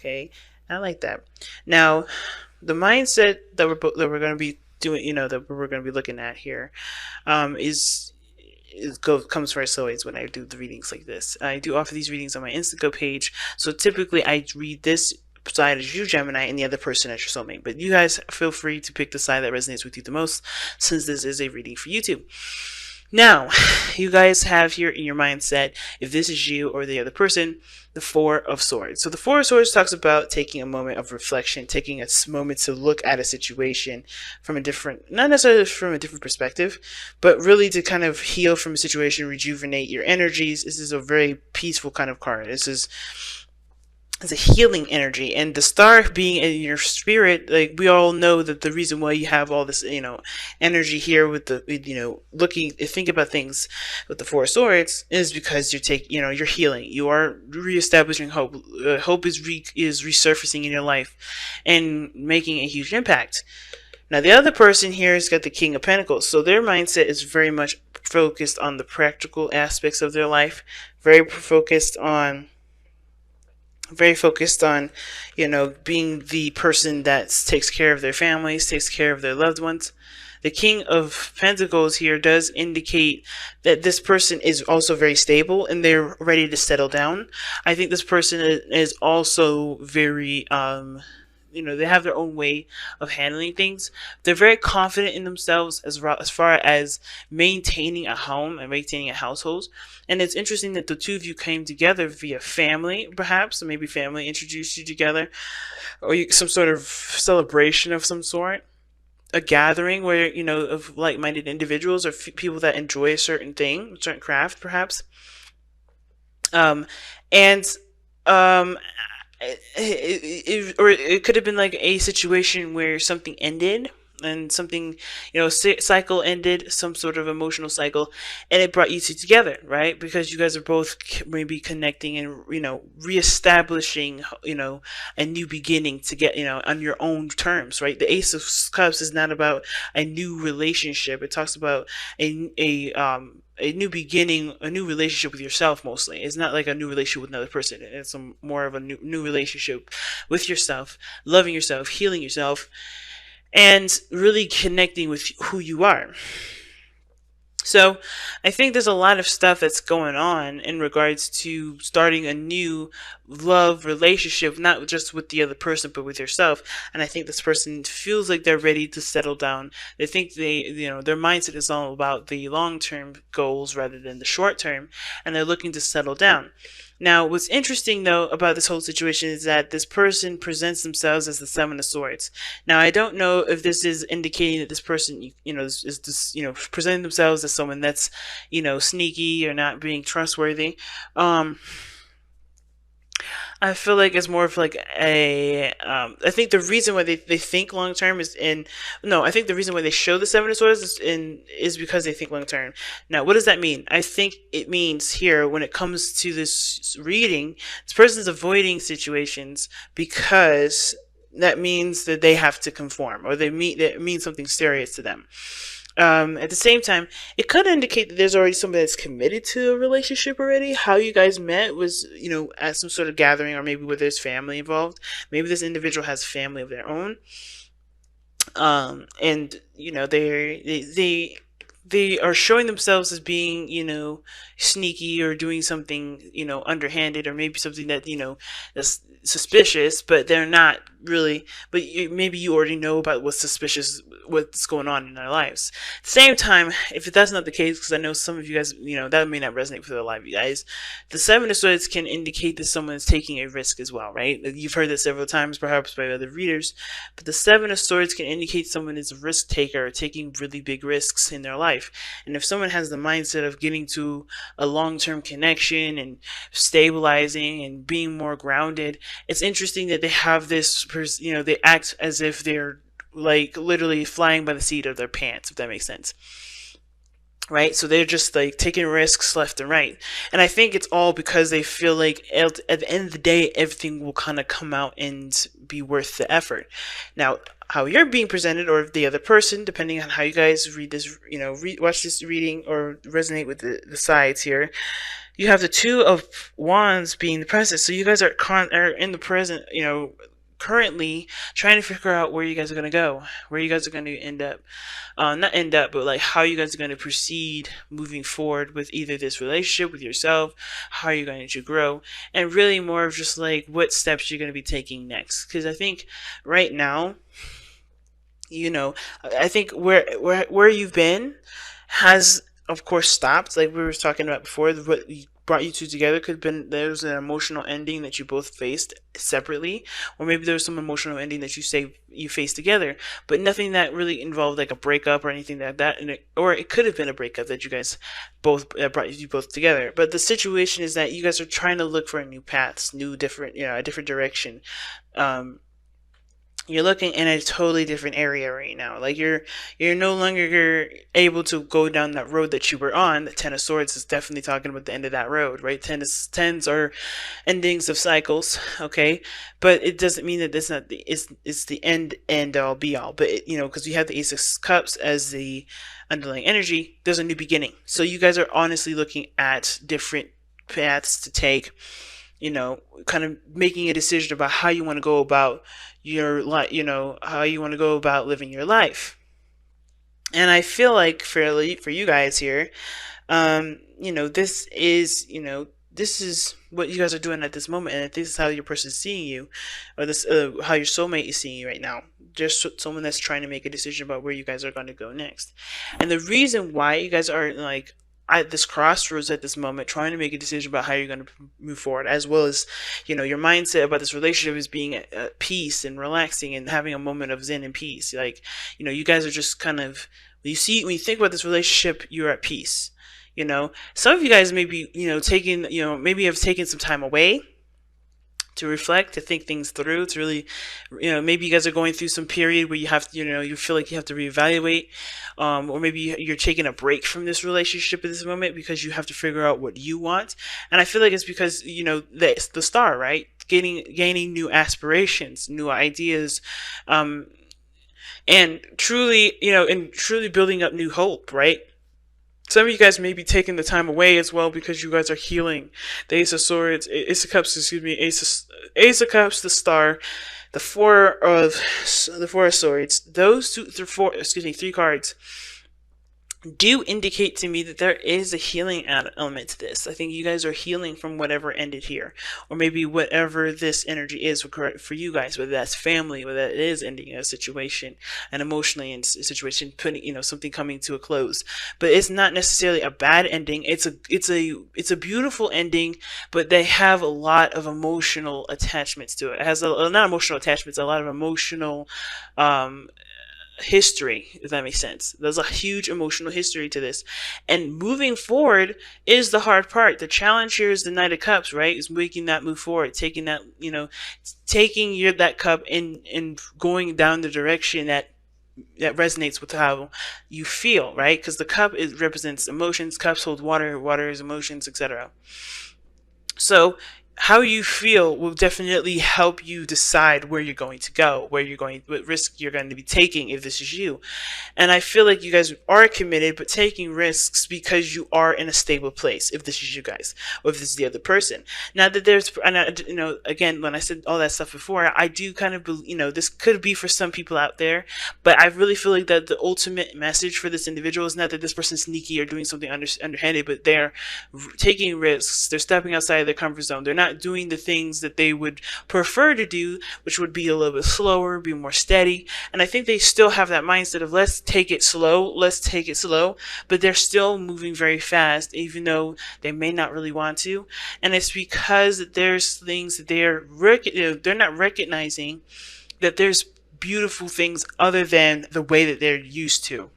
Okay, I like that. Now, the mindset that we're going to be doing, that we're going to be looking at here, comes first always when I do the readings like this. I do offer these readings on my Instago page, so typically I read this side as you, Gemini, and the other person as your soulmate. But you guys feel free to pick the side that resonates with you the most, since this is a reading for you too. Now, you guys have here in your mindset, if this is you or the other person, the Four of Swords. So the Four of Swords talks about taking a moment of reflection, taking a moment to look at a situation from a different, not necessarily from a different perspective, but really to kind of heal from a situation, rejuvenate your energies. This is a very peaceful kind of card. It's a healing energy, and the star being in your spirit, like we all know that the reason why you have all this energy here with the looking, think about things with the Four of Swords, is because you're healing, you are reestablishing hope. Hope is resurfacing in your life and making a huge impact. Now the other person here has got the King of Pentacles, so their mindset is very much focused on the practical aspects of their life, very focused on being the person that takes care of their families, takes care of their loved ones. The King of Pentacles here does indicate that this person is also very stable and they're ready to settle down. I think this person is also very they have their own way of handling things. They're very confident in themselves as far as maintaining a home and maintaining a household. And it's interesting that the two of you came together via family, perhaps, or maybe family introduced you together, or some sort of celebration of some sort, a gathering where of like-minded individuals or people that enjoy a certain thing, a certain craft, perhaps. And or it could have been like a situation where something ended and something, cycle ended, some sort of emotional cycle, and it brought you two together, right? Because you guys are both maybe connecting and reestablishing a new beginning to get on your own terms, right? The Ace of Cups is not about a new relationship. It talks about a new beginning, a new relationship with yourself. Mostly, it's not like a new relationship with another person. It's more of a new relationship with yourself, loving yourself, healing yourself, and really connecting with who you are. So I think there's a lot of stuff that's going on in regards to starting a new love relationship, not just with the other person, but with yourself. And I think this person feels like they're ready to settle down. They think their mindset is all about the long-term goals rather than the short-term, and they're looking to settle down. Now, what's interesting, though, about this whole situation is that this person presents themselves as the Seven of Swords. Now, I don't know if this is indicating that this person, is presenting themselves as someone that's, sneaky or not being trustworthy. I feel like it's more of like I think the reason why they think long term I think the reason why they show the Seven of Swords is because they think long term. Now, what does that mean? I think it means here, when it comes to this reading, this person's avoiding situations because that means that they have to conform, or that means something serious to them. At the same time, it could indicate that there's already somebody that's committed to a relationship already. How you guys met was, at some sort of gathering, or maybe where there's family involved. Maybe this individual has family of their own. And they are showing themselves as being, sneaky, or doing something, underhanded, or maybe something that, that's suspicious, but they're not really. But maybe you already know about what's going on in their lives. At the same time, if that's not the case, because I know some of you guys, that may not resonate for a lot of you guys, the Seven of Swords can indicate that someone is taking a risk as well, right? You've heard that several times, perhaps by other readers, but the Seven of Swords can indicate someone is a risk taker, or taking really big risks in their life. And if someone has the mindset of getting to a long-term connection and stabilizing and being more grounded, it's interesting that they have this, they act as if they're like literally flying by the seat of their pants, if that makes sense. Right? So they're just like taking risks left and right. And I think it's all because they feel like at the end of the day, everything will kind of come out and be worth the effort. Now, how you're being presented, or the other person, depending on how you guys read this, watch this reading or resonate with the sides here, you have the Two of Wands being the present. So you guys are in the present, currently trying to figure out where you guys are going to go, where you guys are going to end up. Not end up, but like how you guys are going to proceed moving forward with either this relationship with yourself, how you're going to grow, and really more of just like what steps you're going to be taking next. Because I think right now, you know, I think where you've been has of course stopped. Like we were talking about before, what brought you two together could have been there was an emotional ending that you both faced separately, or maybe there was some emotional ending that you faced together, but nothing that really involved like a breakup or anything like that. Or it could have been a breakup that you guys both brought you both together. But the situation is that you guys are trying to look for new paths, new different, a different direction. Um, you're looking in a totally different area right now. Like you're no longer able to go down that road that you were on. The Ten of Swords is definitely talking about the end of that road, right? Tens are endings of cycles, okay? But it doesn't mean that this not the it's the end all be all. But because you have the Ace of Cups as the underlying energy, there's a new beginning. So you guys are honestly looking at different paths to take, kind of making a decision about how you want to go about your life, how you want to go about living your life. And I feel like for you guys here, this is what you guys are doing at this moment, and this is how your person is seeing you, or this how your soulmate is seeing you right now. Just someone that's trying to make a decision about where you guys are going to go next. And the reason why you guys are like at this crossroads at this moment, trying to make a decision about how you're going to move forward, as well as, your mindset about this relationship is being at peace and relaxing and having a moment of zen and peace. Like, you guys are just kind of, when you think about this relationship, you're at peace. Some of you guys may be, maybe have taken some time away to reflect, to think things through, to really, maybe you guys are going through some period where you have to, you feel like you have to reevaluate, or maybe you're taking a break from this relationship at this moment because you have to figure out what you want. And I feel like it's because, the star, right? Gaining new aspirations, new ideas, and truly, and truly building up new hope, right? Some of you guys may be taking the time away as well because you guys are healing. The Ace of Swords, Ace of Cups, excuse me, Ace of Cups, the Star, the Four of Swords. Those three cards do indicate to me that there is a healing element to this. I think you guys are healing from whatever ended here, or maybe whatever this energy is for you guys, whether that's family, whether it is ending a situation, and emotionally in a situation, putting something coming to a close. But it's not necessarily a bad ending. It's a beautiful ending, but they have a lot of emotional attachments to it. It has not emotional attachments, a lot of emotional history, if that makes sense. There's a huge emotional history to this, and moving forward is the hard part. The challenge here is the Knight of Cups, right? Is making that move forward, taking that, taking that cup and going down the direction that resonates with how you feel, right? Because the cup represents emotions. Cups hold water. Water is emotions, etc. So how you feel will definitely help you decide where you're going to go, what risk you're going to be taking if this is you. And I feel like you guys are committed, but taking risks because you are in a stable place, if this is you guys, or if this is the other person. Now that again, when I said all that stuff before, I do kind of, this could be for some people out there, but I really feel like that the ultimate message for this individual is not that this person's sneaky or doing something underhanded, but they're taking risks, they're stepping outside of their comfort zone, they're not doing the things that they would prefer to do, which would be a little bit slower, be more steady. And I think they still have that mindset of let's take it slow, but they're still moving very fast, even though they may not really want to. And it's because there's things that they're not recognizing, that there's beautiful things other than the way that they're used to.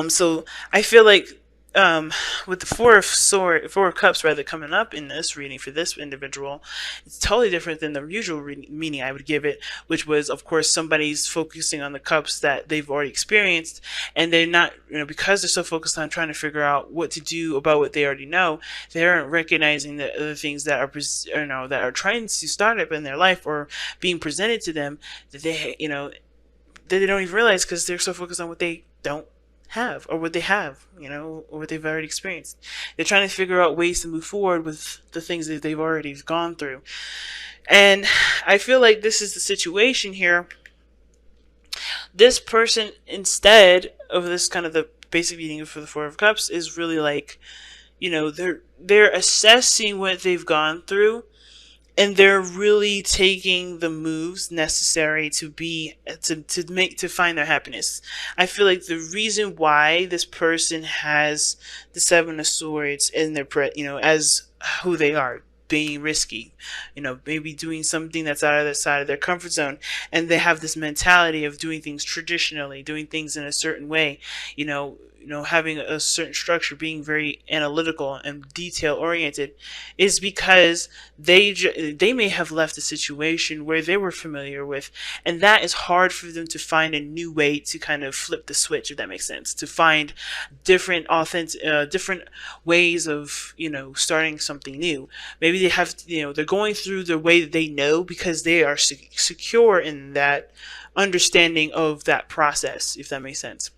So I feel like with the Four of Cups rather coming up in this reading for this individual, it's totally different than the usual meaning I would give it, which was, of course, somebody's focusing on the cups that they've already experienced, and they're not, because they're so focused on trying to figure out what to do about what they already know, they aren't recognizing the other things that are trying to start up in their life or being presented to them that they don't even realize because they're so focused on what they don't have, or what they have, you know, or what they've already experienced. They're trying to figure out ways to move forward with the things that they've already gone through. And I feel like this is the situation here. This person, instead of this kind of the basic meaning for the Four of Cups, is really like, you know, they're assessing what they've gone through, and they're really taking the moves necessary to be to find their happiness. I feel like the reason why this person has the Seven of Swords in their as who they are, being risky, you know, maybe doing something that's out of their side of their comfort zone, and they have this mentality of doing things traditionally, doing things in a certain way, having a certain structure, being very analytical and detail oriented, is because they may have left a situation where they were familiar with, and that is hard for them to find a new way to kind of flip the switch, if that makes sense, to find different different ways of, starting something new. Maybe they have, they're going through the way that they know because they are secure in that understanding of that process, if that makes sense.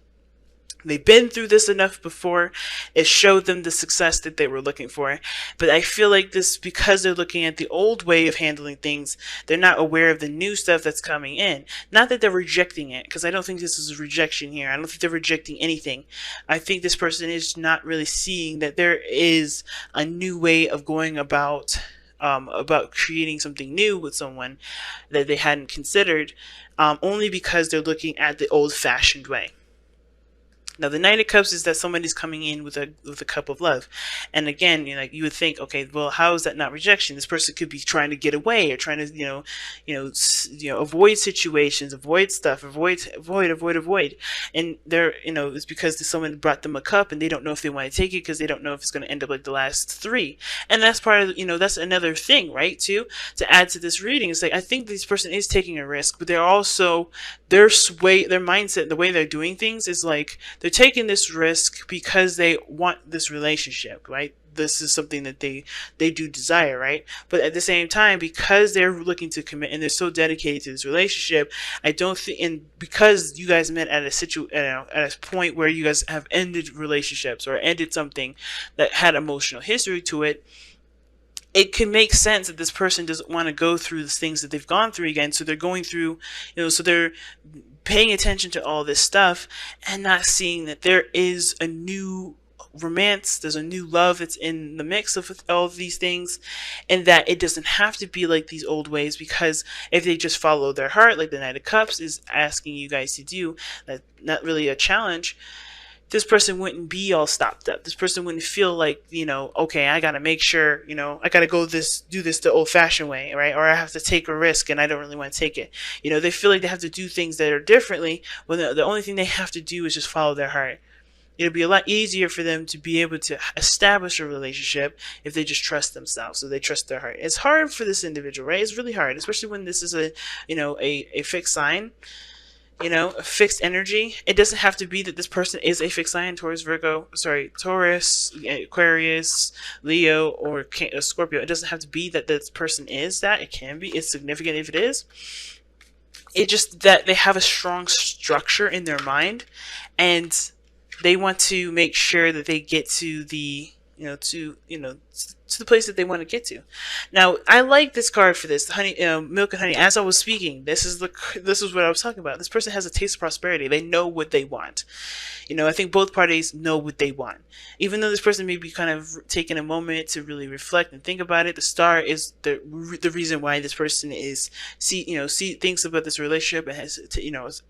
They've been through this enough before. It showed them the success that they were looking for. But I feel like this, because they're looking at the old way of handling things, they're not aware of the new stuff that's coming in. Not that they're rejecting it, because I don't think this is a rejection here. I don't think they're rejecting anything. I think this person is not really seeing that there is a new way of going about creating something new with someone that they hadn't considered, only because they're looking at the old-fashioned way. Now, the Knight of Cups is that somebody's coming in with a cup of love, and again, you would think, okay, well, how is that not rejection? This person could be trying to get away, or trying to, avoid situations, avoid stuff, avoid, and they're, it's because someone brought them a cup, and they don't know if they want to take it because they don't know if it's going to end up like the last three, and that's part of, that's another thing, right? Too, to add to this reading, is like, I think this person is taking a risk, but they're also their mindset, the way they're doing things is like, they're taking this risk because they want this relationship, right? This is something that they do desire, right? But at the same time, because they're looking to commit and they're so dedicated to this relationship, I don't think, and because you guys met at a point where you guys have ended relationships or ended something that had emotional history to it, it can make sense that this person doesn't want to go through the things that they've gone through again. So they're going through, so they're paying attention to all this stuff and not seeing that there is a new romance, there's a new love that's in the mix of all of these things, and that it doesn't have to be like these old ways, because if they just follow their heart, like the Knight of Cups is asking you guys to do, that's not really a challenge, this person wouldn't be all stopped up. This person wouldn't feel like, okay, I gotta make sure, I gotta do this the old-fashioned way, right? Or I have to take a risk and I don't really want to take it. They feel like they have to do things that are differently when the only thing they have to do is just follow their heart. It'll be a lot easier for them to be able to establish a relationship if they just trust themselves, so they trust their heart. It's hard for this individual, right? It's really hard, especially when this is a fixed sign. A fixed energy. It doesn't have to be that this person is a fixed sign, Taurus, Aquarius, Leo, or Scorpio. It doesn't have to be that this person is that. It can be. It's significant if it is. It's just that they have a strong structure in their mind, and they want to make sure that they get to the to the place that they want to get to. Now, I like this card for this, honey, milk and honey. As I was speaking, this is what I was talking about. This person has a taste of prosperity. They know what they want. I think both parties know what they want. Even though this person may be kind of taking a moment to really reflect and think about it, the star is the reason why this person is thinks about this relationship and has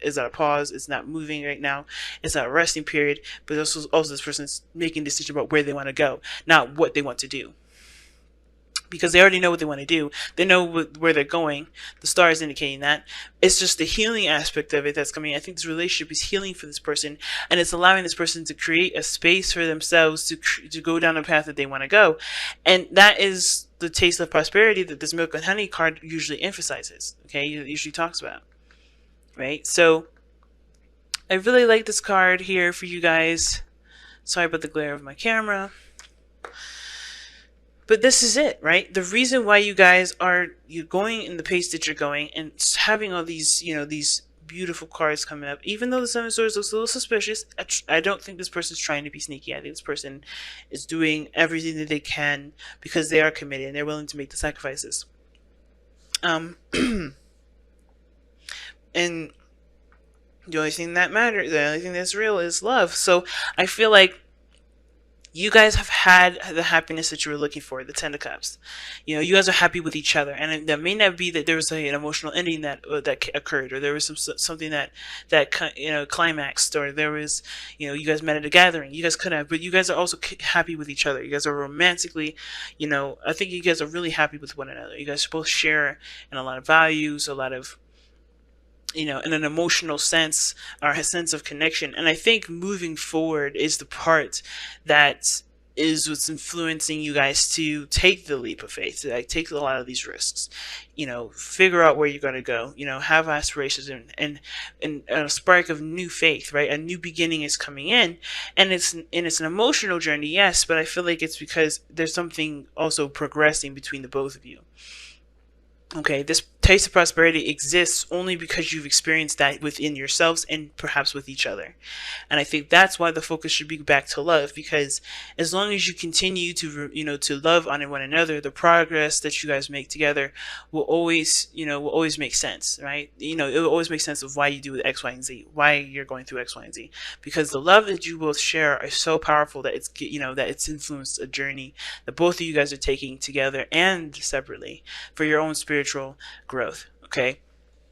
is at a pause. It's not moving right now. It's not a resting period. But also this person is making a decision about where they want to go, not what they want to do. Because they already know what they want to do. They know where they're going. The star is indicating that. It's just the healing aspect of it that's coming. I think this relationship is healing for this person, and it's allowing this person to create a space for themselves to go down the path that they want to go. And that is the taste of prosperity that this milk and honey card usually emphasizes. Okay, it usually talks about. Right? So, I really like this card here for you guys. Sorry about the glare of my camera. But this is it, right? The reason why you guys are going in the pace that you're going and having all these, these beautiful cards coming up. Even though the Seven of Swords looks a little suspicious, I don't think this person's trying to be sneaky. I think this person is doing everything that they can because they are committed and they're willing to make the sacrifices. Um, and the only thing that matters, the only thing that's real is love. So I feel like you guys have had the happiness that you were looking for, the Ten of Cups. You know, you guys are happy with each other, and that may not be that there was an emotional ending that occurred, or there was something that climaxed, or there was, you guys met at a gathering. You guys could have, but you guys are also happy with each other. You guys are romantically, I think you guys are really happy with one another. You guys both share in a lot of values, a lot of, in an emotional sense or a sense of connection. And I think moving forward is the part that is what's influencing you guys to take the leap of faith, to like take a lot of these risks, figure out where you're going to go, have aspirations, and a spark of new faith, right? A new beginning is coming in, and it's an emotional journey, yes, but I feel like it's because there's something also progressing between the both of you. Okay, this taste of prosperity exists only because you've experienced that within yourselves and perhaps with each other. And I think that's why the focus should be back to love, because as long as you continue to love on one another, the progress that you guys make together will always make sense, right? It will always make sense of why you do X, Y, and Z, why you're going through X, Y, and Z, because the love that you both share is so powerful that it's influenced a journey that both of you guys are taking together and separately for your own spiritual growth. Okay,